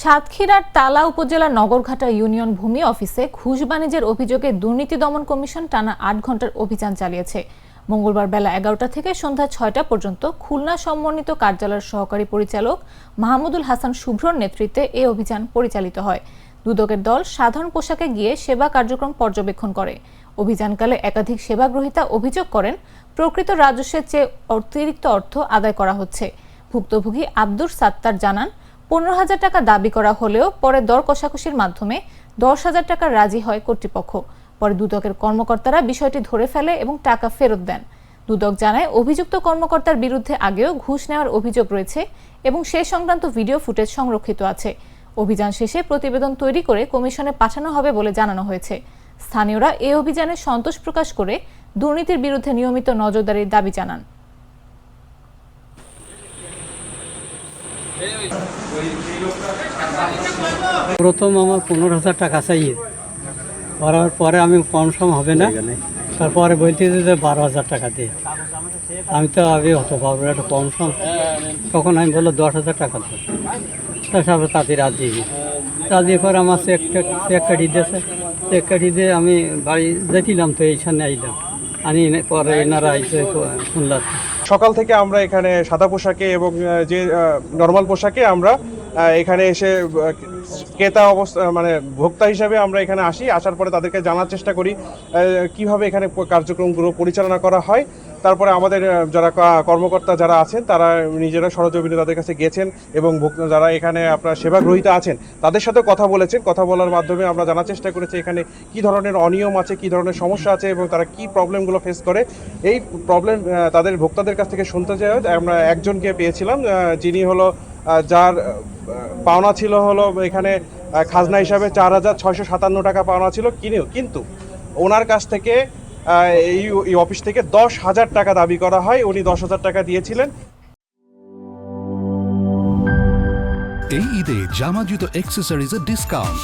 সাতক্ষীরার তালা উপজেলার নগরঘাটা ইউনিয়ন ভূমি অফিসে ঘুষ বাণিজ্যের অভিযোগে দুর্নীতি দমন কমিশন টানা ৮ ঘন্টার অভিযান চালিয়েছে। মঙ্গলবার বেলা ১১টা থেকে সন্ধ্যা ৬টা পর্যন্ত খুলনা সমন্বিত কার্যালয়ের সহকারী পরিচালক মাহমুদুল হাসান শুভ্রর নেতৃত্বে এই অভিযান পরিচালিত হয়। দুদকের দল সাধারণ পোশাকে গিয়ে সেবা কার্যক্রম পর্যবেক্ষণ করে। অভিযানকালে একাধিক সেবাগ্রহীতা অভিযোগ করেন, প্রকৃত রাজস্বের চেয়ে অতিরিক্ত অর্থ আদায় করা হচ্ছে। ভুক্তভোগী আব্দুর সাত্তার জানান, ১৫,০০০ টাকা দাবি করা হলেও পরে দর কষাকষির মাধ্যমে ১০,০০০ টাকা রাজি হয় কর্তৃপক্ষ। পরে দুদকের কর্মকর্তারা বিষয়টি ধরে ফেলে এবং টাকা ফেরত দেন। দুদক জানায়, অভিযুক্ত কর্মকর্তার বিরুদ্ধে আগেও ঘুষ নেওয়ার অভিযোগ রয়েছে এবং সে সংক্রান্ত ভিডিও ফুটেজ সংরক্ষিত আছে। অভিযান শেষে প্রতিবেদন তৈরি করে কমিশনে পাঠানো হবে বলে জানানো হয়েছে। স্থানীয়রা এই অভিযানে সন্তোষ প্রকাশ করে দুর্নীতির বিরুদ্ধে নিয়মিত নজরদারির দাবি জানান। প্রথম আমার ১৫,০০০ টাকা চাইয়ে করার পরে আমি কম সম হবে না, তারপরে বলতে যে ১২,০০০ টাকা দিয়ে। আমি তো আগে অত পাবো একটা কম সম, তখন আমি বললো ১০,০০০ টাকা দেবো। তারপরে তাতে রাজি করে আমার চেক কাটি দিয়েছে। চেক কাটি দিয়ে আমি বাড়ি যেছিলাম, তো এইখানে আইলাম। আমি পরে এনারা আইসে শুনলাম। সকাল থেকে আমরা এখানে সাদা পোশাকে এবং যে নর্মাল পোশাকে আমরা এখানে এসে ক্রেতা অবস্থা মানে ভোক্তা হিসাবে আমরা এখানে আসার পরে তাদেরকে জানার চেষ্টা করি কিভাবে এখানে কার্যক্রমগুলো পরিচালনা করা হয়। তারপরে আমাদের যারা কর্মকর্তা যারা আছেন তারা নিজেরা সরজমিনে তাদের কাছে গেছেন এবং যারা এখানে আপনার সেবাগ্রহীতা আছেন তাদের সাথে কথা বলেছেন। কথা বলার মাধ্যমে আমরা জানার চেষ্টা করেছি এখানে কি ধরনের অনিয়ম আছে, কি ধরনের সমস্যা আছে এবং তারা কি প্রবলেমগুলো ফেস করে। এই প্রবলেম তাদের ভোক্তাদের কাছ থেকে শুনতে চাই। আমরা একজনকে পেয়েছিলাম যিনি হলো যার পাওনা ছিল হলো এখানে খাজনা হিসাবে ৪,৬৫৭ টাকা পাওনা ছিল, কিন্তু ওনার কাছ থেকে এই অফিস থেকে ১০,০০০ টাকা দাবি করা হয়। উনি ১০,০০০ টাকা দিয়েছিলেন। এই ঈদে জামা জুতো অ্যাক্সেসরিজের ডিসকাউন্ট